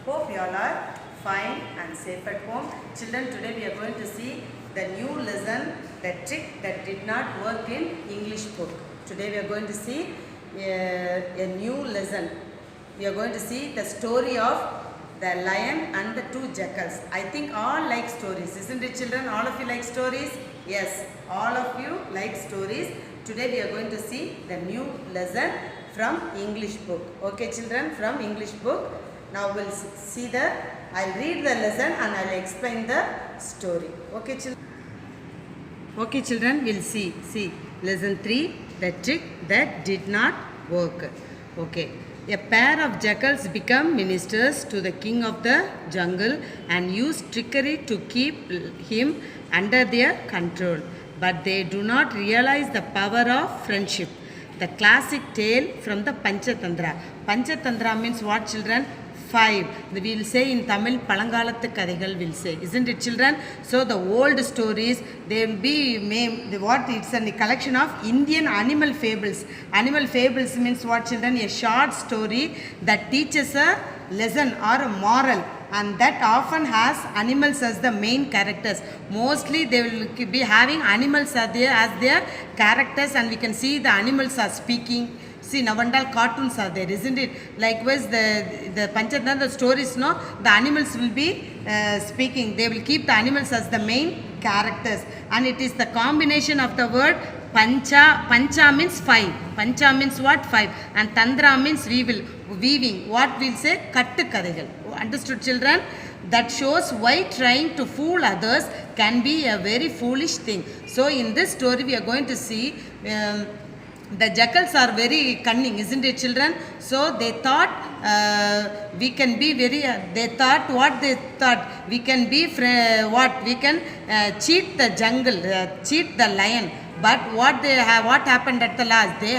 Hope you all are fine and safe at home. Children, today we are going to see the new lesson, the trick that did not work in English book. Today we are going to see a new lesson. We are going to see the story of the lion and the two jackals. I think all like stories, isn't it, children? All of you like stories? Yes, all of you like stories. Today we are going to see the new lesson from English book. Okay, children, from English book. Now we'll see I'll read the lesson and I'll explain the story. Okay, children? Okay, children, we'll see. Lesson 3, the trick that did not work. Okay. A pair of jackals become ministers to the king of the jungle and use trickery to keep him under their control. But they do not realize the power of friendship. The classic tale from the Panchatantra. Panchatantra means what, children? 5. We will say in Tamil, Palangalathu Kadaigal will say. Isn't it, children? So the old stories, they will be, it's a collection of Indian animal fables. Animal fables means what, children? A short story that teaches a lesson or a moral, and that often has animals as the main characters. Mostly they will be having animals as their characters, and we can see the animals are speaking. See, Navandal cartoons are there, isn't it? Likewise, the Panchatantra, the stories, no, the animals will be speaking. They will keep the animals as the main characters. And it is the combination of the word Pancha. Pancha means 5. Pancha means what? 5. And Tantra means weaving. What we'll say? Kattu Kadaigal. Understood, children? That shows why trying to fool others can be a very foolish thing. So, in this story, we are going to see the jackals are very cunning, isn't it, children? So they thought we can be very, we can be, we can cheat the jungle, cheat the lion. But what happened at the last? They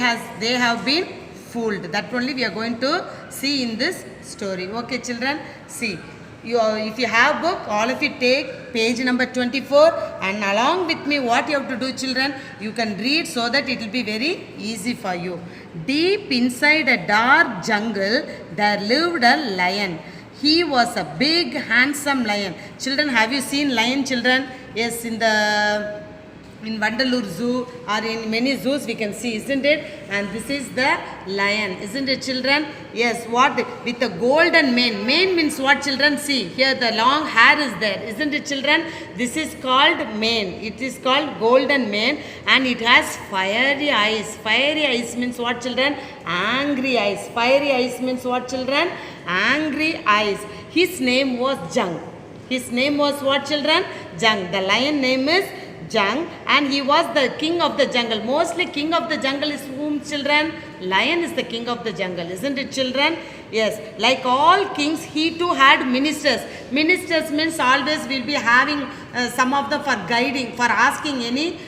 have been fooled. That only we are going to see in this story. Okay, children? See. If you have book, all of you take page number 24 and along with me what you have to do, children, you can read so that it will be very easy for you. Deep inside a dark jungle there lived a lion. He was a big handsome lion. Children, have you seen lion, children? Yes, in Vandalur Zoo or in many zoos we can see, isn't it? And this is the lion, isn't it, children? Yes, what? With a golden mane. Mane means what, children? See, here the long hair is there, isn't it, children? This is called mane. It is called golden mane and it has fiery eyes. Fiery eyes means what, children? Angry eyes. Fiery eyes means what, children? Angry eyes. His name was Jung. His name was what, children? Jung. The lion name is Jung, and he was the king of the jungle. Mostly king of the jungle is whom, children? Lion is the king of the jungle, isn't it, children? Yes, like all kings, he too had ministers. Ministers means always will be having some of them for guiding, for asking any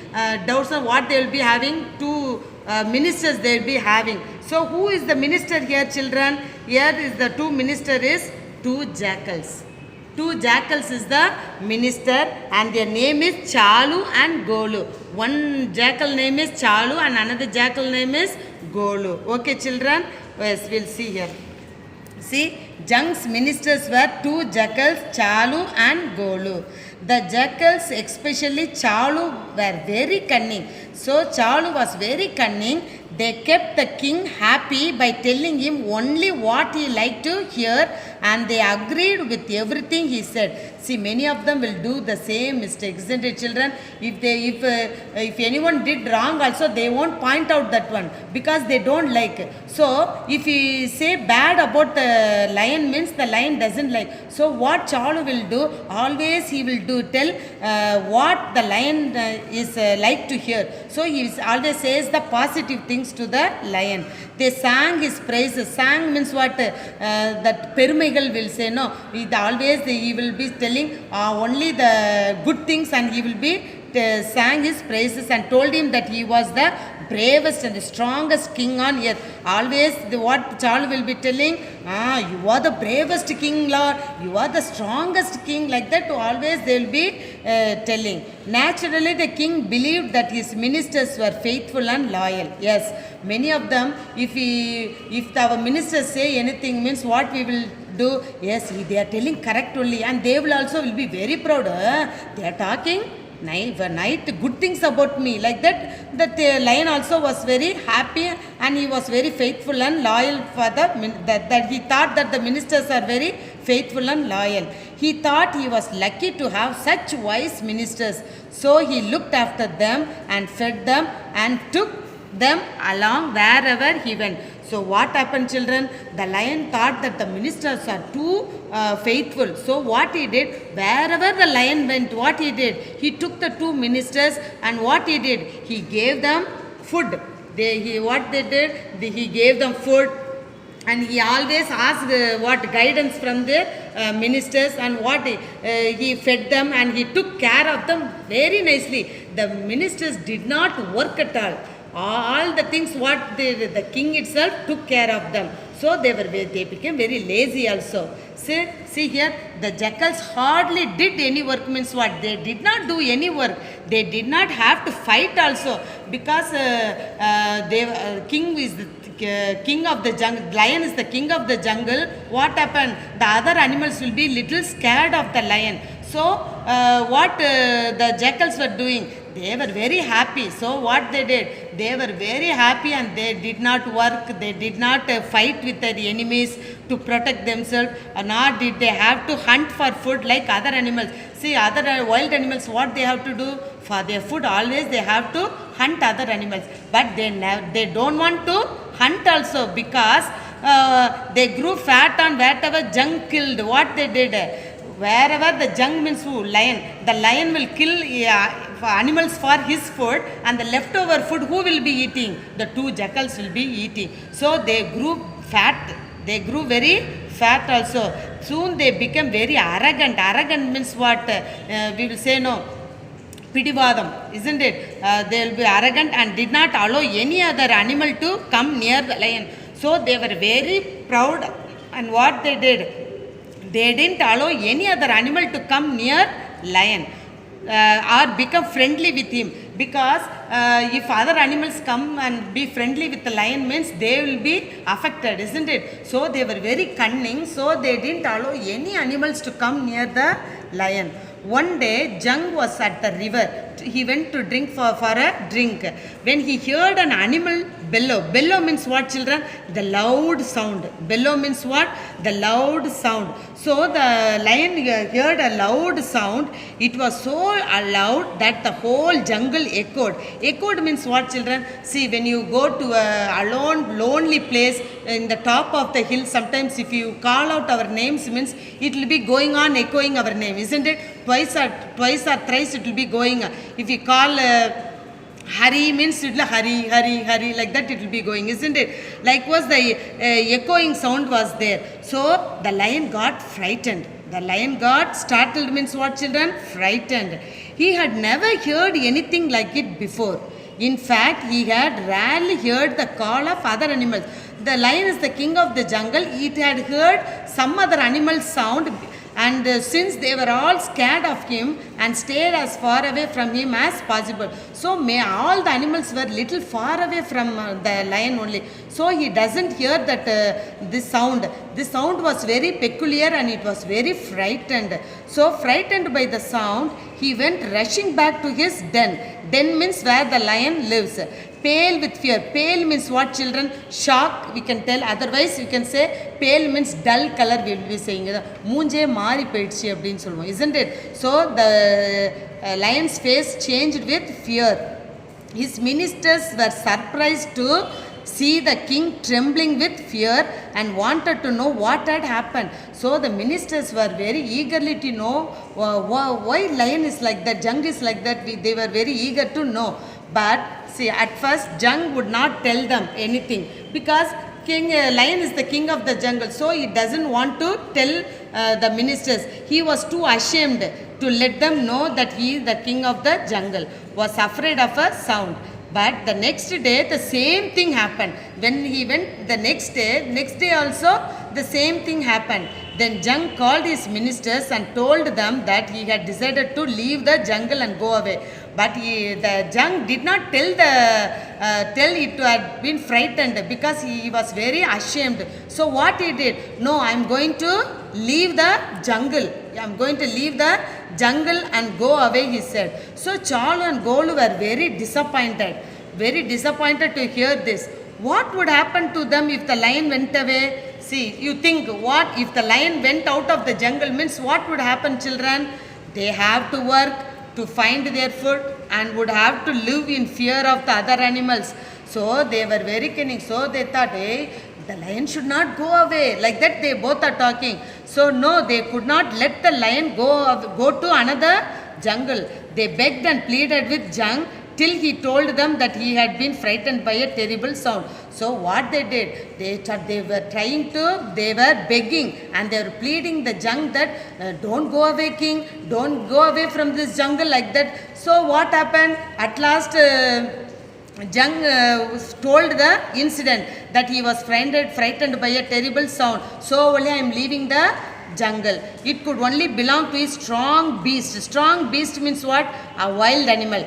doubts on what they will be having. Two ministers they will be having. So who is the minister here, children? Here is the two minister is two jackals. Two jackals is the minister and their name is Chalu and Golu. One jackal name is Chalu and another jackal name is Golu. Okay, children? Yes, we'll see here. See, Jung's ministers were two jackals, Chalu and Golu. The jackals, especially Chalu, were very cunning. So, Chalu was very cunning. They kept the king happy by telling him only what he liked to hear, and they agreed with everything he said. See, many of them will do the same mistake, isn't it, children? If anyone did wrong also, they won't point out that one because they don't like it. So, if he say bad about the lion means the lion doesn't like. So, what Chalu will do, always he will tell what the lion is like to hear. So, he always says the positive things to the lion. They sang his praises. Sang means what? That Perumaigal will say, no. He will be telling only the good things and he will be sang his praises and told him that he was the bravest and the strongest king on earth. Always what Chalu will be telling, you are the bravest king, Lord, you are the strongest king, like that always they will be telling. Naturally the king believed that his ministers were faithful and loyal. Yes, many of them, if our ministers say anything means what we will do. Yes, they are telling correct only, and they will also will be very proud. They are talking night good things about me, like that. That lion also was very happy, and he was very faithful and loyal for that he thought that the ministers are very faithful and loyal. He thought he was lucky to have such wise ministers, so he looked after them and fed them and took them along wherever he went. So what happened, children? The lion thought that the ministers are too faithful. So what he did, wherever the lion went, what he did, he took the two ministers, and what he did, he gave them food. He gave them food, and he always asked what guidance from the ministers, and what he fed them, and he took care of them very nicely. The ministers did not work at all the things what the king itself took care of them. So they became very lazy also. See here, the jackals hardly did any work, means what? They did not do any work. They did not have to fight also, because king is the king of the jungle. Lion is the king of the jungle. What happened? The other animals will be little scared of the lion. So what the jackals were doing? They were very happy. So what they did? They were very happy, and they did not work. They did not fight with their enemies to protect themselves, nor did they have to hunt for food like other animals. See, other wild animals, what they have to do for their food? Always they have to hunt other animals, but they don't want to hunt also, because they grew fat on whatever junk killed. What they did? Wherever the junk means who? Lion. The lion will kill animals for his food, and the leftover food who will be eating? The two jackals will be eating. So they grew fat. They grew very fat also. Soon they became very arrogant. Arrogant means what? We will say no. Pidivadam, isn't it? They will be arrogant and did not allow any other animal to come near the lion. So they were very proud, and what they did? They didn't allow any other animal to come near lion or become friendly with him, because if other animals come and be friendly with the lion, means they will be affected, isn't it? So they were very cunning, so they didn't allow any animals to come near the lion. One day, Jung was at the river. He went to drink for a drink. When he heard an animal bellow. Bellow means what, children? The loud sound. Bellow means what? The loud sound. So the lion heard a loud sound. It was so loud that the whole jungle echoed. Echoed means what, children? See, when you go to a alone, lonely place in the top of the hill, sometimes if you call out our names, means it will be going on echoing our name, isn't it? Twice or thrice it will be going. If you call Hari, means it will Hari, Hari, Hari, like that it will be going, isn't it? Likewise, the echoing sound was there. So the lion got frightened. The lion got startled, means what, children? Frightened. He had never heard anything like it before. In fact, he had rarely heard the call of other animals. The lion is the king of the jungle. It had heard some other animal's sound, and since they were all scared of him and stayed as far away from him as possible. So all the animals were little far away from the lion only. So he doesn't hear that this sound. This sound was very peculiar, and it was very frightened. So frightened by the sound, he went rushing back to his den. Den means where the lion lives. Pale with fear. Pale means what, children? Shock, we can tell. Otherwise, you can say pale means dull color, we will be saying. Moonje maari poiduchu appdin solluvom, isn't it? So the lion's face changed with fear. His ministers were surprised to see the king trembling with fear and wanted to know what had happened. So the ministers were very eagerly to know why lion is like that, Jung is like that. They were very eager to know. But see, at first Jung would not tell them anything, because lion is the king of the jungle. So he doesn't want to tell the ministers. He was too ashamed to let them know that he is the king of the jungle. Was afraid of a sound. But the next day, the same thing happened. When he went the next day also, the same thing happened. Then Jung called his ministers and told them that he had decided to leave the jungle and go away. But the jung did not tell it to have been frightened because he was very ashamed. So what he did? No, I am going to leave the jungle. I am going to leave the jungle and go away, he said. So Chalu and Golu were very disappointed to hear this. What would happen to them if the lion went away? See, you think, what if the lion went out of the jungle means what would happen, children? They have to work to find their food and would have to live in fear of the other animals. So they were very cunning. So they thought, hey, the lion should not go away. Like that they both are talking. So no, they could not let the lion go to another jungle. They begged and pleaded with Jung till he told them that he had been frightened by a terrible sound. So what they did, they were begging and they were pleading the Jung that don't go away, king, don't go away from this jungle, like that. So what happened? At last Jung told the incident that he was frightened by a terrible sound. So only I am leaving the jungle. It could only belong to a strong beast. Strong beast means what? A wild animal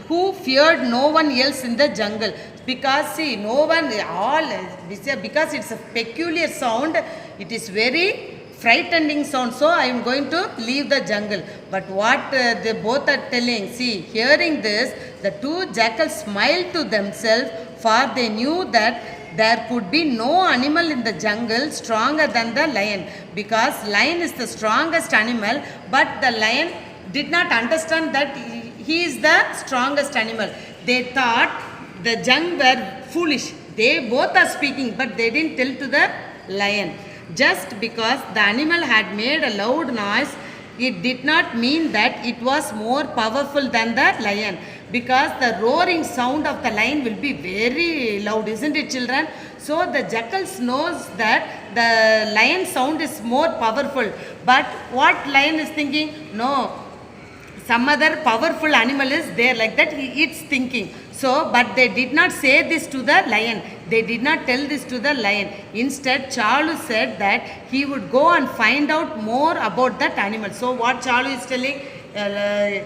who feared no one else in the jungle. Because see, because it's a peculiar sound, it is very frightening sound. So I am going to leave the jungle. But what they both are telling, see, hearing this, the two jackals smiled to themselves, for they knew that there could be no animal in the jungle stronger than the lion, because lion is the strongest animal, but the lion did not understand that he is the strongest animal. They thought the Jung were foolish. They both are speaking, but they didn't tell to the lion. Just because the animal had made a loud noise, it did not mean that it was more powerful than the lion, because the roaring sound of the lion will be very loud, isn't it, children? So the jackals knows that the lion sound is more powerful. But what lion is thinking? No, some other powerful animal is there, like that it's thinking. So, but they did not say this to the lion. They did not tell this to the lion. Instead, Chalu said that he would go and find out more about that animal. So, what Chalu is telling,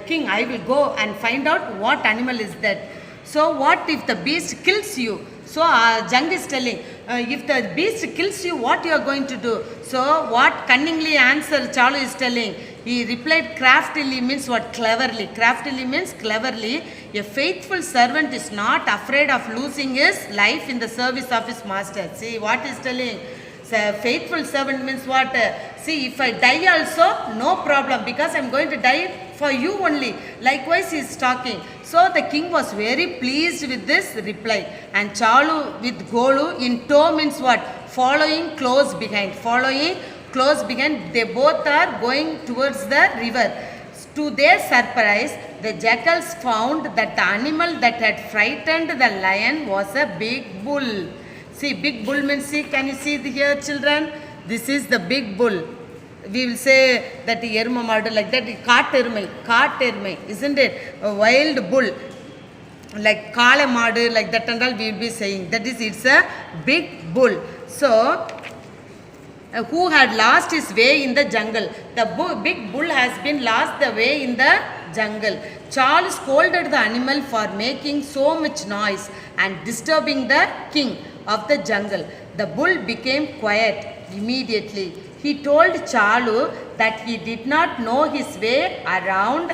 king, I will go and find out what animal is that. So, what if the beast kills you? So, Jung is telling, if the beast kills you, what you are going to do? So, what cunningly answer Chalu is telling? He replied craftily means what? Cleverly. Craftily means cleverly. A faithful servant is not afraid of losing his life in the service of his master. See what he is telling. So, faithful servant means what? See, if I die also, no problem, because I am going to die for you only. Likewise, he is talking. So the king was very pleased with this reply. And Chalu with Golu in tow means what? Following close behind. Following close behind. They both are going towards the river. To their surprise, the jackals found that the animal that had frightened the lion was a big bull. See, big bull means, see, can you see here, children? This is the big bull. We will say that eruma madu, like that, kaatermai, isn't it? A wild bull, like kala madu, like that and all we will be saying. That is, it's a big bull. So, who had lost his way in the jungle. The big bull has been lost the way in the jungle. Charles scolded the animal for making so much noise and disturbing the king of the jungle. The bull became quiet immediately. He told Chalu that he did not know his way around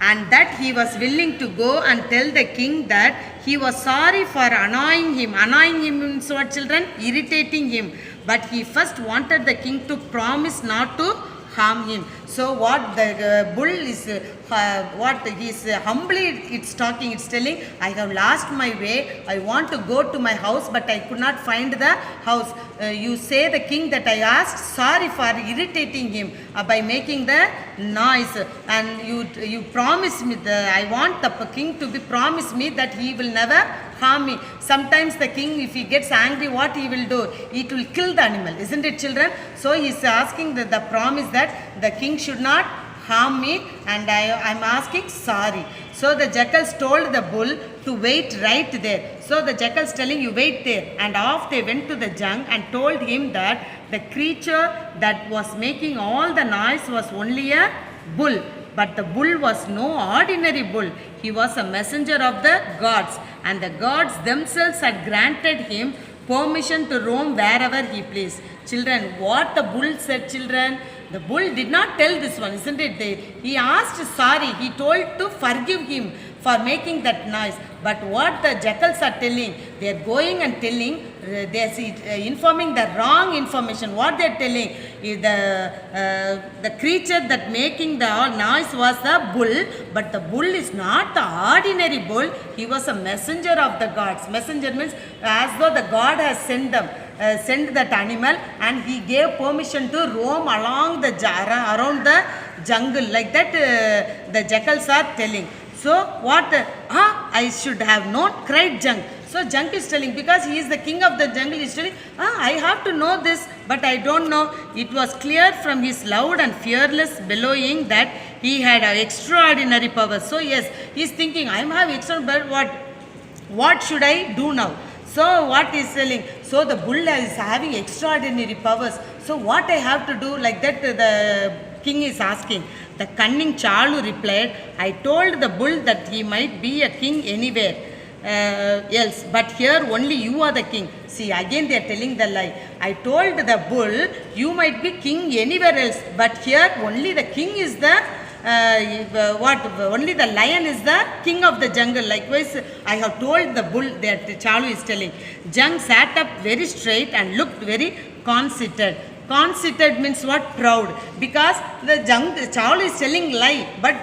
and that he was willing to go and tell the king that he was sorry for annoying him. Annoying him means what, children? Irritating him. But he first wanted the king to promise not to harm him. So what the bull is, what he is humbly it's talking, it's telling, I have lost my way, I want to go to my house but I could not find the house. You say the king that I asked sorry for irritating him by making the noise, and you promise me, I want the king to be promise me that he will never harm me. Sometimes the king, if he gets angry, what he will do? It will kill the animal, isn't it, children? So he is asking the promise that the king should not harm me, and I am asking sorry. So the jackals told the bull to wait right there. So the jackals telling, you wait there, and off they went to the Jung and told him that the creature that was making all the noise was only a bull. But the bull was no ordinary bull. He was a messenger of the gods, and the gods themselves had granted him permission to roam wherever he pleased. Children, what the bull said, children? The bull did not tell this one, isn't it? He asked sorry. He told to forgive him for making that noise. But what the jackals are telling, they are going and telling, they are informing the wrong information. What they are telling is the creature that making the noise was the bull, but the bull is not the ordinary bull. He was a messenger of the gods. Messenger means as though the god has sent them. Sent that animal, and he gave permission to roam along the around the jungle, like that the jackals are telling. So what I should have known, cried Junk. So Junk is telling, because he is the king of the jungle, he is telling, I have to know this, but I don't know. It was clear from his loud and fearless bellowing that he had an extraordinary power. So yes, he is thinking, I am having extraordinary, but what should I do now? So what is telling? So the bull is having extraordinary powers. So what I have to do? Like that the king is asking. The cunning Chalu replied, I told the bull that he might be a king anywhere else, but here only you are the king. See, again they are telling the lie. I told the bull, you might be king anywhere else, but here only the king is the only the lion is the king of the jungle. Likewise, I have told the bull, that Chalu is telling. Jung sat up very straight and looked very conceited. Conceited means what? Proud. Because the Chalu is telling lie, but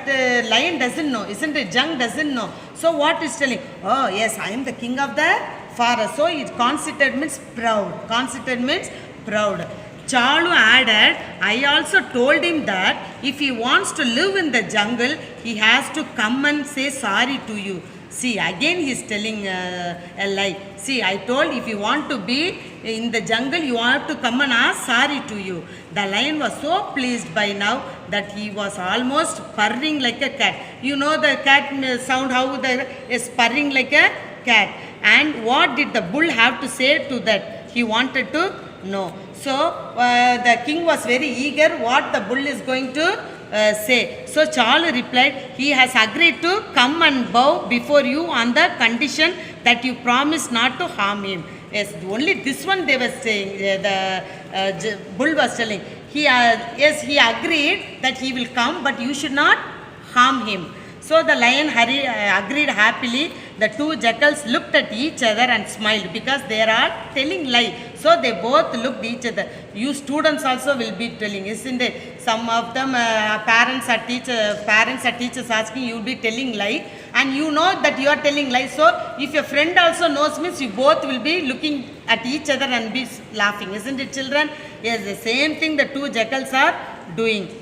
lion doesn't know, isn't it? Jung doesn't know. So what is telling? Oh yes, I am the king of the forest. So it conceited means proud. Conceited means proud. Chalu added, I also told him that if he wants to live in the jungle, he has to come and say sorry to you. See, again he is telling a lie. See, I told if you want to be in the jungle, you have to come and ask sorry to you. The lion was so pleased by now that he was almost purring like a cat. You know the cat sound, how is purring like a cat. And what did the bull have to say to that? He wanted to know. So the king was very eager what the bull is going to say. So Chalu replied, he has agreed to come and bow before you on the condition that you promise not to harm him. Yes, only this one they were saying, the bull was telling. Yes, he agreed that he will come, but you should not harm him. So the lion agreed happily. The two jackals looked at each other and smiled, because they are telling lie. So they both looked each other. You students also will be telling, isn't it? Some of them parents or teachers asking, you will be telling lie, and you know that you are telling lie. So if your friend also knows, means you both will be looking at each other and be laughing, isn't it, children? Yes, the same thing the two jackals are doing.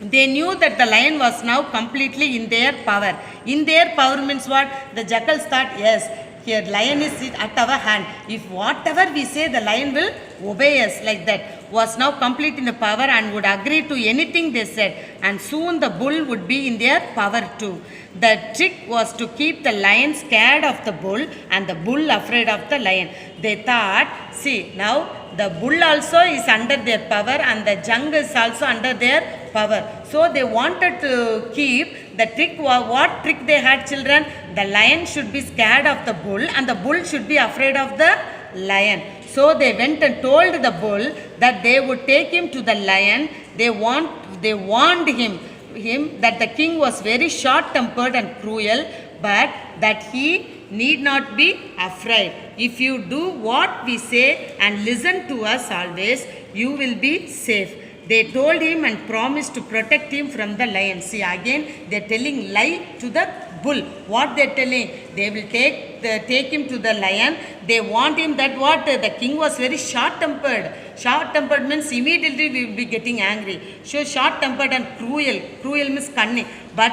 They knew that the lion was now completely in their power. In their power means what? The jackals thought, yes, here lion is at our hand. If whatever we say, the lion will obey us, like that. Was now complete in the power and would agree to anything they said. And soon the bull would be in their power too. The trick was to keep the lion scared of the bull and the bull afraid of the lion. They thought, see, now the bull also is under their power and the jung is also under their power. So they wanted to keep the trick. What trick they had, children? The lion should be scared of the bull and the bull should be afraid of the lion. So they went and told the bull that they would take him to the lion. They warned him that the king was very short-tempered and cruel, but that he need not be afraid. If you do what we say and listen to us always, you will be safe. They told him and promised to protect him from the lion. See, again they are telling lie to the bull. What they are telling? They will take him to the lion. They want him that what? The king was very short-tempered. Short-tempered means immediately we will be getting angry. So short-tempered and cruel. Cruel means cunning. But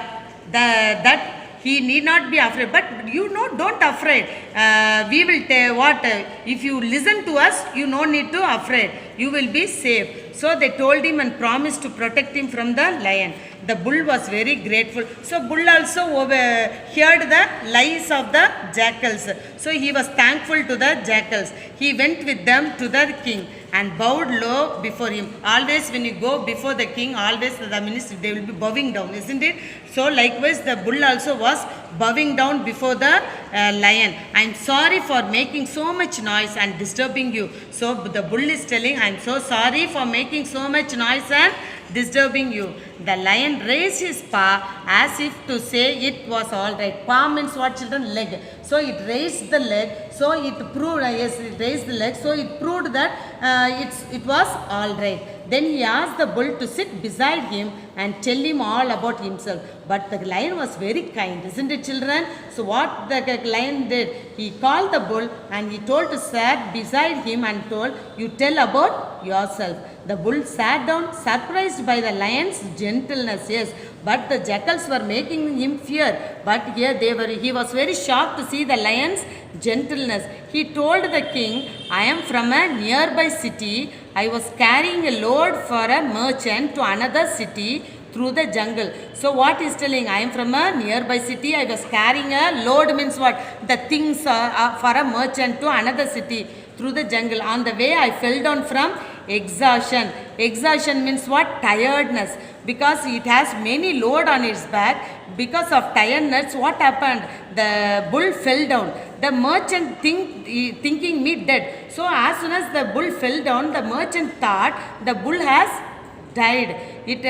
that he need not be afraid. But you know, don't afraid. We will tell what? If you listen to us, you no need to afraid. You will be safe. So they told him and promised to protect him from the lion. The bull was very grateful. So bull also heard the lies of the jackals. So he was thankful to the jackals. He went with them to the king. and bowed low before him. Always when you go before the king, always the minister, they will be bowing down, isn't it? So likewise the bull also was bowing down before the lion. I am sorry for making so much noise and disturbing you. So the bull is telling, I am so sorry for making so much noise and disturbing you. The lion raised his paw as if to say it was all right. Paw means what, children? Leg. So it raised the leg. So it proved, yes, it raised the leg. So it proved that it was all right. Then he asked the bull to sit beside him and tell him all about himself. But the lion was very kind, isn't it, children? So what the lion did, he called the bull and he told to sit beside him and told, you tell about yourself. The bull sat down, surprised by the lion's gentleness, yes. But the jackals were making him fear. But here he was very shocked to see the lion's gentleness. He told the king, I am from a nearby city. I was carrying a load for a merchant to another city through the jungle. So what is telling? I am from a nearby city. I was carrying a load means what? The things for a merchant to another city through the jungle. On the way I fell down from exhaustion. Exhaustion means what? Tiredness. Because it has many load on its back. Because of tiredness, what happened? The bull fell down. The merchant thinking me dead. So as soon as the bull fell down, the merchant thought the bull has died. It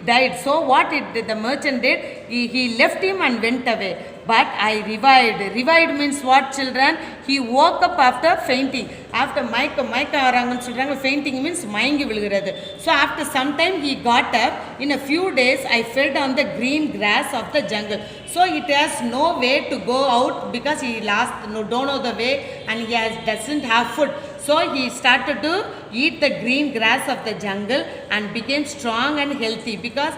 died. So what the merchant did? He left him and went away. But I revived. Revived means what, children? He woke up after fainting. After fainting means mayangi vilgirathu. So after some time he got up. In a few days I fed on the green grass of the jungle. So it has no way to go out because he don't know the way and he doesn't have food. So he started to eat the green grass of the jungle and became strong and healthy because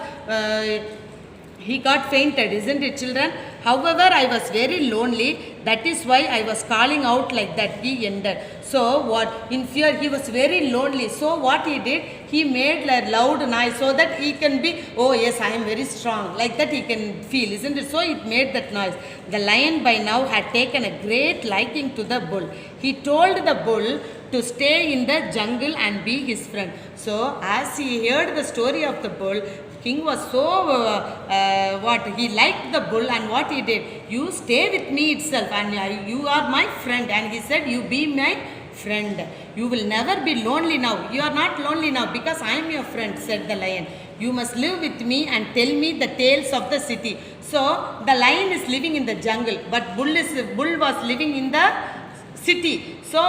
he got fainted, isn't it, children? However, I was very lonely. That is why I was calling out like that. He ended. So what? In fear, he was very lonely. So what he did? He made a loud noise so that he can be, oh yes, I am very strong. Like that he can feel, isn't it? So it made that noise. The lion by now had taken a great liking to the bull. He told the bull to stay in the jungle and be his friend. So as he heard the story of the bull, king was so he liked the bull, and what he did, you stay with me itself and you are my friend, and he said, you be my friend, you will never be lonely now. You are not lonely now because I am your friend, said the lion. You must live with me and tell me the tales of the city. So the lion is living in the jungle, but bull was living in the city. So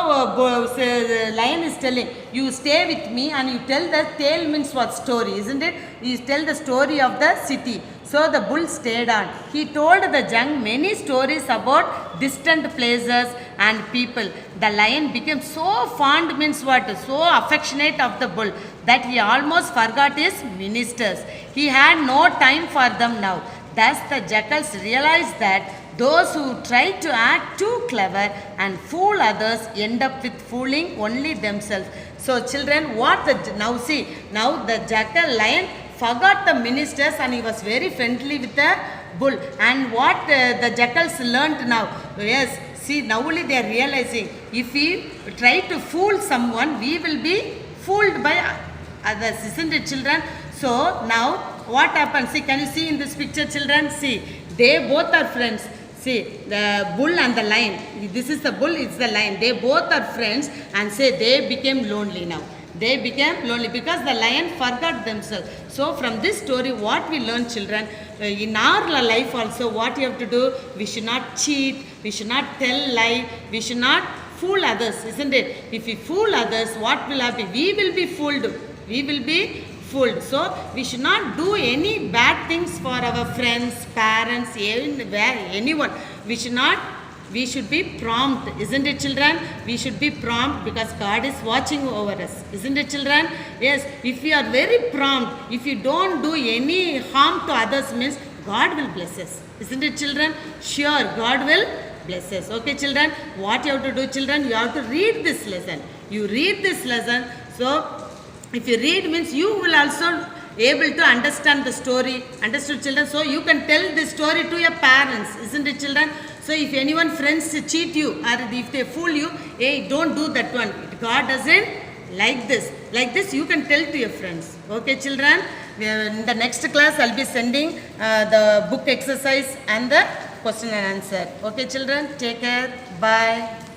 the lion is telling, you stay with me and you tell the tale means what? Story, isn't it? You tell the story of the city. So the bull stayed on. He told the young many stories about distant places and people. The lion became so fond means what? So affectionate of the bull that he almost forgot his ministers. He had no time for them now. Thus the jackals realized that those who try to act too clever and fool others end up with fooling only themselves. So children, now the jackal lion forgot the ministers and he was very friendly with the bull. And what the jackals learnt now? Yes, see, now only they are realizing, if we try to fool someone, we will be fooled by others, isn't it, children? So now what happens? See, can you see in this picture, children? See, they both are friends. See, the bull and the lion. This is the bull, it's the lion. They both are friends, and say they became lonely now. They became lonely because the lion forgot themselves. So from this story, what we learn, children, in our life also, what you have to do, we should not cheat, we should not tell lie, we should not fool others, isn't it? If we fool others, what will happen? We will be fooled. We will be fooled. So we should not do any bad things for our friends, parents, anyone. We should be prompt, isn't it, children? We should be prompt because God is watching over us, isn't it, children? Yes, if we are very prompt, if you don't do any harm to others, means God will bless us, isn't it, children? Sure, God will bless us. Okay, children, what you have to do, children? You have to read this lesson. You read this lesson. So if you read means you will also able to understand the story. Understood, children? So you can tell this story to your parents, isn't it, children? So if anyone friends cheat you or if they fool you, hey, don't do that one. God doesn't like this. Like this you can tell to your friends. Okay children, in the next class I'll be sending the book exercise and the question and answer. Okay children, take care. Bye.